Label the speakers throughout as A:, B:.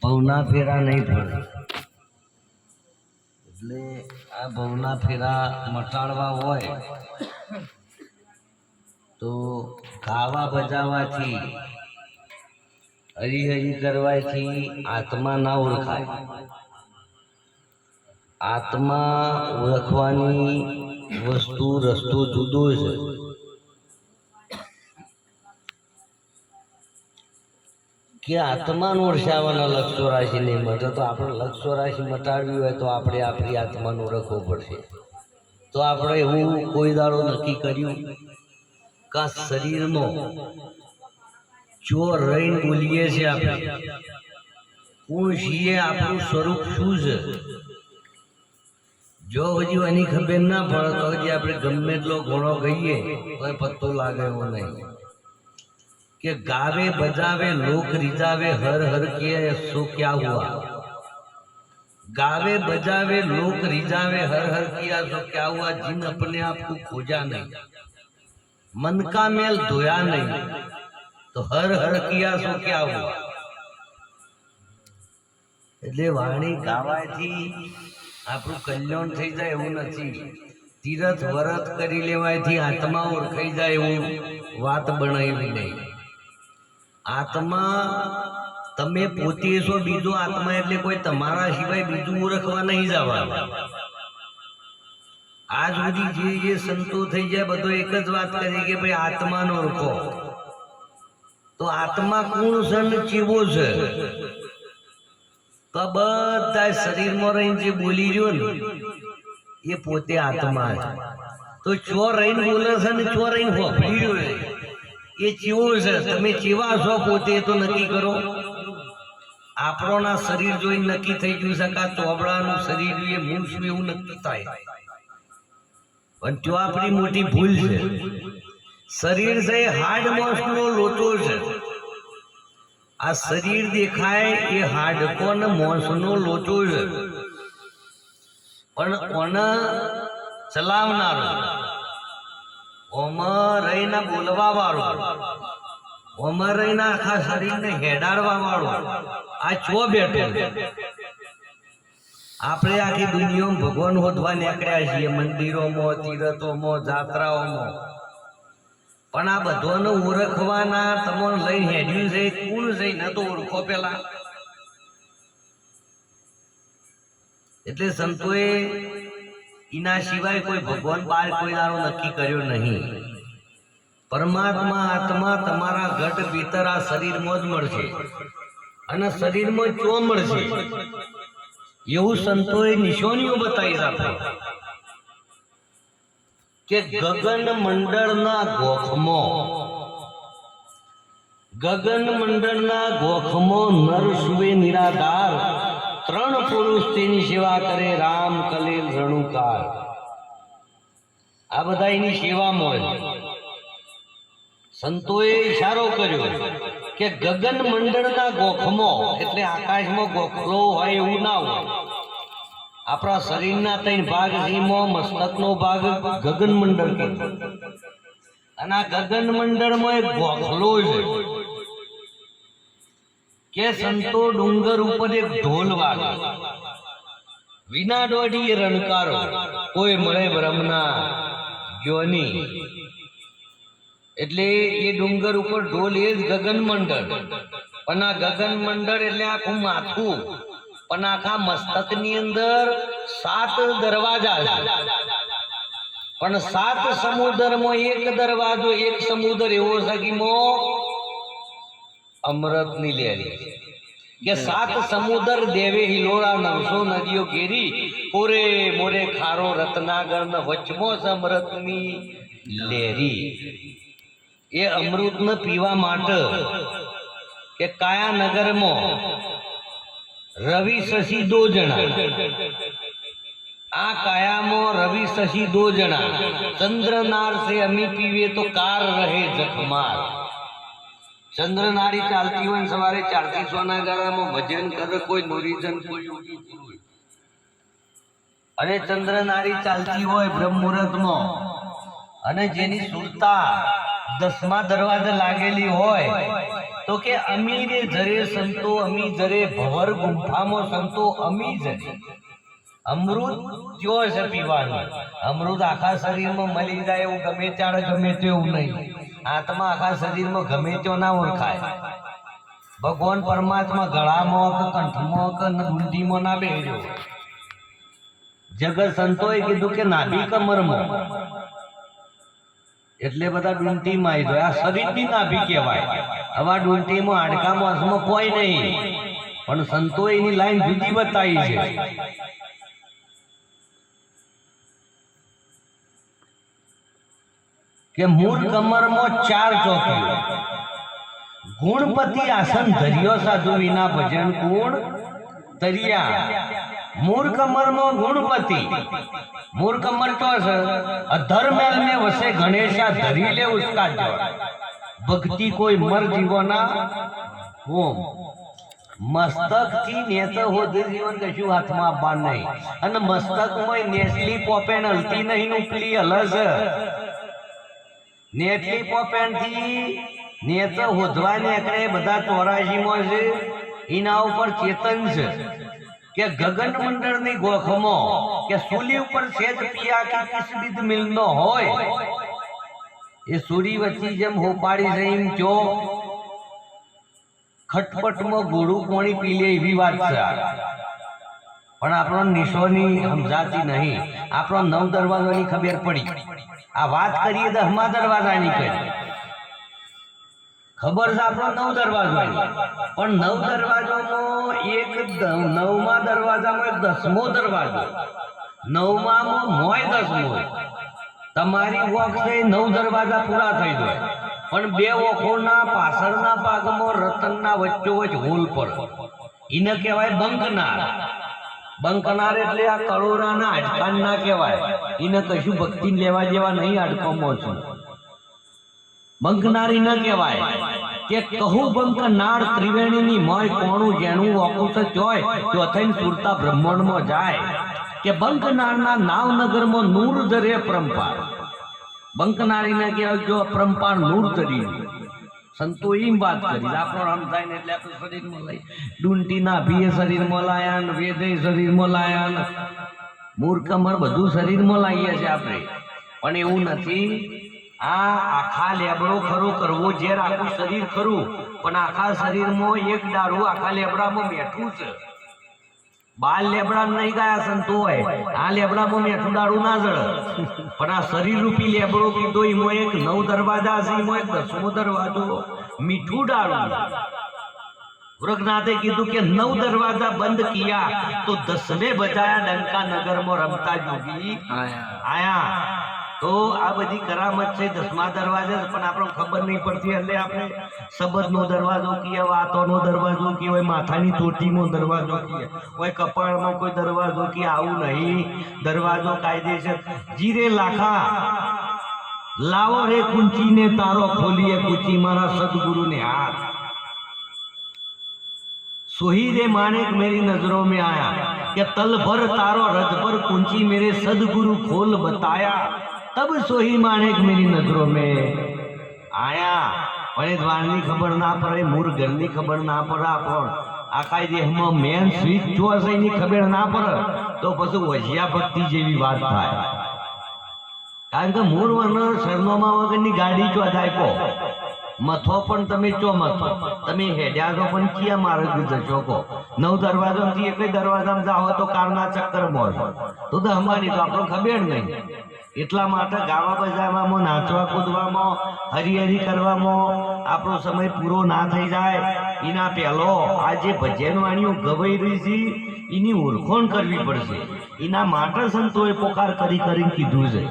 A: ભવના ફેરા નહીં પડે એટલે આ ભવના ફેરા મટાડવા હોય તો ગાવા બજાવવાથી હરિહરિ કરવાથી આત્મા ના ઓળખાય. આત્મા ઓળખવાની વસ્તુ રસ્તો જુદો છે. કે આત્માનું ઓળખાવાના લક્ષ 84 નહીં મળે તો આપણે લક્ષ 84 મટાડવી હોય તો આપણે આપણી આત્માનું ઓળખવું પડશે. તો આપણે એવું કોઈ દાડો નક્કી કર્યું કે શરીરમાં જો રહીને બોલીએ છીએ આપણે કોણ છીએ, આપણું સ્વરૂપ શું છે, જો હજી એની ખબર ના પડે તો હજી આપણે ગમે એટલો ઘોડો ગઈએ તો પત્તો લાગે એવો નહીં. कि गावे बजावे लोक रिजावे हर हर किए सो क्या हुआ. गावे बजावे लोक रिजावे हर हर किया सो क्या हुआ. जिन अपने आप को खोजा नहीं, मन का मेल धोया नहीं, तो हर हर किया सो क्या हुआ. એટલે વાણી ગાવાથી આપણું કલ્યાણ થઈ જાય એવું નથી. તીરથ વરત કરી લેવાયથી આત્મા ઓળખાઈ જાય એવું વાત બનાવી નહીં. આત્મા તમે પોતે છો, બીજો આત્મા એટલે કોઈ તમારા સિવાય બીજું ઓળખવા નહીં જવાનું. આજ સુધી જે સંતો થઈ જાય બધો એક જ વાત કરી કે ભાઈ આત્માનો ઓળખો. તો આત્મા કોણ છે ને કેવો છે? તો બધા શરીરમાં રહીને જે બોલી રહ્યો ને એ પોતે આત્મા છે. તો ચો રહીને બોલે છે ને ચો રહીને હોફળી રહ્યો છે એ કેવો છે? તમે કેવા છો પોતે તો નક્કી કરો. આપણોના શરીર જોઈને નક્કી થઈ ગયું છે કે ચોબડાનું શરીર એ હું છું એવું નક્કી થાય. પણ જો આપણી મોટી ભૂલ છે. શરીર છે એ હાડ માંસનો લોચો છે. આ શરીર દેખાય એ હાડકો ને માંસનો લોચો છે. પણ કોને ચલાવનારો, ઓમાં રહીને બોલવા વાળો, ઓમાં રહીને આખા શરીરને હેડાડવા વાળો આ ચો બેઠો. આપણે આખી દુનિયામાં ભગવાન હોદવા નીકળ્યા છીએ, મંદિરોમાં, તીરથોમાં, જાત્રાઓમાં. પણ આ બધાને ઓળખવાના તમને લઈને હેડ્યું છે કોણ છે ન તો ઓળખો પેલા. એટલે સંતોએ એના સિવાય કોઈ ભગવાન બાર કોઈ દાડો નક્કી કર્યો નહીં. પરમાત્મા આત્મા તમારા ઘટ ભીતર આ શરીરમાં જ મળશે અને શરીરમાં ચો મળશે એવું સંતોએ નિશાનીઓ બતાવી રાખે કે ગગન મંડળના ગોખમાં નર સુવે નિરાધાર, ત્રણ પુરુષ તેની સેવા કરે, રામ કલેલ રણુકાર. આ બધા એની સેવામાં સંતોએ ઈશારો કર્યો કે ગગન મંડળના ગોખમાં એટલે આકાશમાં ગોખલો હોય એવું ના હોય. આપણા શરીરના 3 ભાગ છે, મસ્તકનો ભાગ ગગન મંડળ કહેવાય અને આ ગગન મંડળમાં એક ગોખલો છે કે સંતો ડુંગર ઉપર એક ઢોલ વાગે, વિના દોઢીએ રણકારો, કોઈ મળે બ્રહ્મના જ્ઞાની. એટલે એ ડુંગર ઉપર ઢોલ એ જ ગગન મંડળ. પણ આ ગગન મંડળ એટલે આખું માથું, પણ આખા મસ્તકની અંદર 7 દરવાજા છે. પણ 7 સમુદ્રમાં એક દરવાજો, એક સમુદ્ર એવો છે કે અમૃતની લહેરી કે 7 સમુદ્ર દેવે હિલોરા, 900 નદીઓ ઘેરી, કોરે મોરે ખારો રત્નાગર ને વચમો અમૃતની લહેરી. એ અમૃતને પીવા માટે કે કાયા નગરમાં રવિ શશી 2 જણા, આ કાયામાં રવિ શશી 2 જણા, ચંદ્રનાર से અમી પીવે તો કાર રહે જખમાર. ચંદ્રનારી ચાલતી હોય સવારે 4 થી 6 ના ગાળામાં ભજન કરે કોઈ નોરીજન કોઈ અને ચંદ્રનારી ચાલતી હોય બ્રહ્મ મુહૂર્તમાં અને જેની સુરતા 10મા દરવાજે લાગેલી હોય તો તો કે અમી રે જરે સંતો અમી જરે ભવર ગુંફામાં સંતો અમી જરે અમૃત જો છે પીવાનું અમૃત આખા શરીરમાં મળી જાય એવું ગમે ત્યારે ગમે તેવું નહીં આત્મા આખા શરીરમાં ગમે તેવો ના ઓળખાય ભગવાન પરમાત્મા ગળામાં કે કંઠમાં કે ગુંડીમાં ના બેહ્યો જગત સંતોએ કીધું કે નાભી કમરમાં એટલે બધા ડૂંટીમાં આવી જાય આ શરીરની નાભી કહેવાય આવા ડૂંટીમાં હાડકામાં હસમાં કોઈ નહીં પણ સંતોએ એની લાઈન જુદી બતાવી છે કે મૂળ કમરમાં 4 ચોકીઓ ગુણપતિ આસન ધર્યો સાધુ વિના ભજન ગુણ તરિયા મૂળ કમરમાં ગુણપતિ મૂળ કમર તો છે અધર્મેલ में वसे गणेशा धरी ले उसका जोर भक्ति कोई मर जीवना होम મસ્તક થી નેત હોદી જીવન કશું હાથમાં આપવા નહીં અને મસ્તકમાં નેસલી પોપેન હલતી નહીં ઉપલી હલસ નેટલી પોપેન થી નેત હોદવા નીકળે બધા 84 માં છે એના ઉપર ચેતન છે કે ગગન મંડળ ની ગોખમાં કે સૂલી ઉપર સેજ પિયા કે કિસબીદ મિલનો હોય એ સૂરી વચ્ચે જેમ હોપાડી જઈમ જો ખટપટમાં ગોળું પાણી પી લે એવી વાત છે પણ આપણો નિશોની સમજાતી નહીં આપણો 9 દરવાજાની ખબર પડી આ વાત કરીએ 10મા દરવાજાની કરી ખબર છે આપણો 9 દરવાજાની પણ 9 દરવાજામાં એક 9મા દરવાજામાં એક 10મો દરવાજો 9માં મોય 10મો તમારી વોક છે 9 દરવાજા પૂરા થઈ જાય પણ 2 ઓખોના પાછળના ભાગમાં રતનના વચ્ચોવચ હોલ પર એને કહેવાય બંકનાર એટલે આ કરોડાના હાડકાન ના કહેવાય એને કશું ભક્તિ લેવા જેવા નહીં હાડકોમાં છું બંકનારી ન કહેવાય કે કહું બંકનાર ત્રિવેણીની મોય કોણું જેનું ઓકુસ જોય તો થઈને સુરતા બ્રહ્માંડમાં જાય કે બંકનારના નાવનગરમાં નૂર ધરે પરંપાર બંકનારીને કહેવાય જો પરંપાર નૂર ધરી સંતો એમ વાત કરી આપણો રામ થાય ને એટલે આપણે શરીરમાં લઈ ડુંટીના ભીએ શરીરમાં લાયા ને વેદે શરીરમાં લાયા ને મૂર્ખમર બધું શરીરમાં લાવીએ છીએ આપણે પણ એવું નથી આ આખા લેબડો ખરો કરવો જે આખું શરીર ખરું પણ આખા શરીરમાં એક દારૂ આખા લેબડામાં બેઠું છે બાલ લેબડા નહીં ગયા સંતો હોય આ લેબડામાં મેઠું દારૂ ના જળ પણ આ શરીર રૂપી લેબડો કીધો એમાં એક 9 દરવાજા છે એમાં એક 10મો દરવાજો મીઠું દારૂ વૃગનાથે કીધું કે 9 દરવાજા બંધ કિયા તો 10વેं બજાયા ડંકા નગરમાં રમતા જોગી આયા તો આ બધી કરામત છે 10મા દરવાજા પણ આપણને ખબર નહીં પડતી એટલે આપણે શબ્દનો દરવાજો કીએ વાતોનો દરવાજો કીએ હોય માથાની ચોટીનો દરવાજો કીએ હોય કપાળમાં કોઈ દરવાજો કીએ આવું નહીં દરવાજો કાયદેસર જીરે લાખા લાવો રે કુંચીને તારો ખોલીએ કુંચી મારા સદગુરુને હાથ सोही रे माणिक मेरी नजरों में आया कि तल भर तारो रज पर कुंची मेरे सदगुरु खोल बताया तब सोही माणिक मेरी नजरों में आया पण द्वाરની ખબર ના પડે મૂળ ઘરની ખબર ના પડે આપણ આખા દેહમાં મેન સ્વીચ જો હશે એની ખબર ના પડે તો પછી વજિયા ભક્તિ જેવી વાત થાય કારણ કે મૂળ વન શરણોમાં વગરની ગાડી જો જાય કો મથો પણ તમે ચો મથો તમે હેડ્યા છો પણ ક્યાં માર્ગ જશો કો 9 દરવાજામાંથી એક દરવાજામાં જાઓ તો કારના ચક્કરમાં તો અમારી તો આપણને ખબર નહીં એટલા માટે ગાવા બજાવવામાં નાચવા કૂદવામાં હરિહરી કરવામાં આપણો સમય પૂરો ના થઈ જાય એના પહેલો આ જે ભજન વાણીઓ ગવાઈ રહી છે એની ઓળખોણ કરવી પડશે એના માટે સંતોએ પોકાર કરીને કીધું છે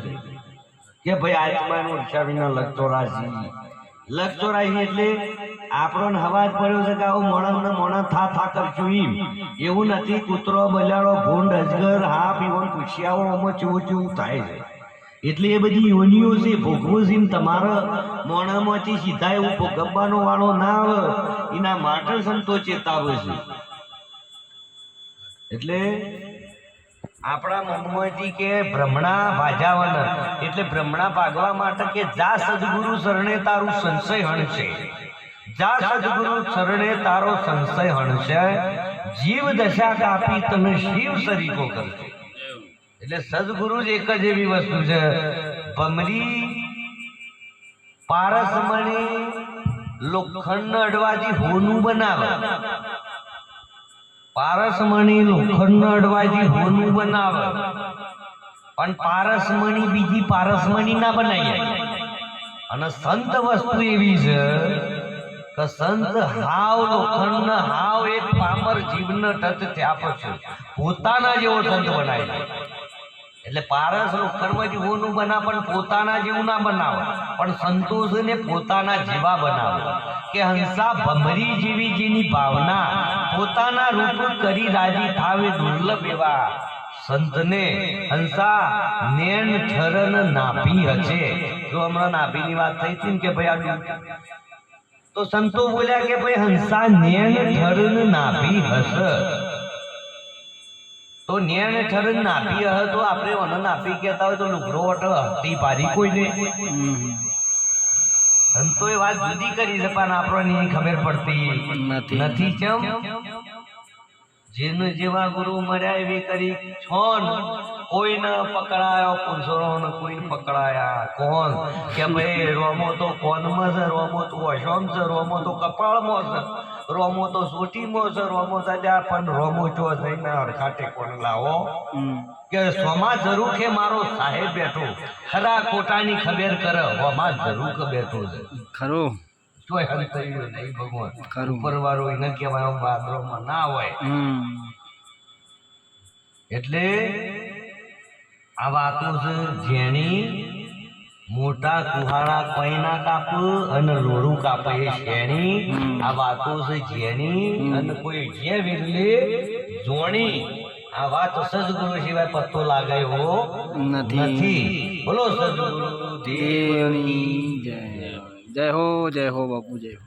A: કે ભાઈ આત્માનો ઈચ્છાવીના લગચોરાજી એટલે આપણો હવાજ પડ્યો છે કે આવું મોણસ થા કરશું એમ એવું નથી કૂતરો બલાડો ભૂંડ અજગર હાપ એવન પૂછ્યાઓ આમાં ચેવું થાય છે એટલે એ બધી યોનિઓ છે ભોગવું છે તમારા મોણામાંથી સીધા એવું ભોગવવાનો વાળો ના આવે એના માટે સંતો ચેતાવે છે એટલે આપણા મનમાંથી કે ભ્રમણા ભાજાવન એટલે ભ્રમણા ભાગવા માટે કે જા સદગુરુ શરણે તારું સંશય હણશે જા સદગુરુ ચરણે તારો સંશય હણશે, જીવ દશા કાપી તને શિવ સરીકો કરશે. એટલે સદગુરુ જ એક જ એવી વસ્તુ છે, ભમરી પારસમણી લોખંડ અડવાથી હોનું બનાવે, પારસમણી લોખંડ અડવાથી હોનું બનાવે, પણ પારસમણી બીજી પારસમણી ના બનાવી. અને સંત વસ્તુ એવી છે કે સંત હાવ લોખંડ હાવ એક પામર જીવને ટચ થયા પછી પોતાના જેવો સંત બનાવી. એટલે પારસ લોખંડમાંથી હોનું બનાવે પણ પોતાના જેવું ના બનાવે, પણ સંતોષને પોતાના જેવા બનાવે. કે હંસા ભમરી જેવી જેની ભાવના પોતાના રૂપ કરી રાજી થાવે દુર્લભ એવા સંતને હંસા નેણ ઠરન નાભી હશે. જો હમણાં નાભીની વાત થઈ હતી ને કે ભાઈ આ તો સંતો બોલ્યા કે ભાઈ હંસા નેણ ઠરન નાભી હશે. તો નેણ ઠરન નાભી હશે તો આપણે ઓને નાભી કહેતા હોય તો લુગડો વટ હતી પારી કોઈ ને સંતો એ વાત જુદી કરી છે પણ આપણને ખબર પડતી નથી. કેમ? જેને જેવા ગુરુ મળ્યા એવી કરી છોન કોઈને પકડાયો પુરુષોને કોઈને પકડાયા. કોણ કે ભાઈ રોમો તો કોનમાં છે, રોમો તો અશોમ છે, રોમો તો કપાળમાં છે, રોમો તો સોટીમાં છે, રોમો સજા પણ રોમો ચો થઈને અડખાટે કોણ લાવો કે સ્વમાં જરૂર કે મારો સાહેબ બેઠો ખરા ખોટાની ખબર કરે વમાં જરૂર કે બેઠો છે
B: ખરું.
A: એટલે આ વાતો છે જેની મોટા કુહાડા કોઈ ના કાપ અને લોરું કાપે એ શેણી. આ વાતો છે જેની અને કોઈ જે વિરલે જોણી. આ વાત સદગુરુ સિવાય પત્તો લાગે એવો નથી. બોલો સદગુરુ દેવની
B: જય. જય હો બાપુ, જય હો.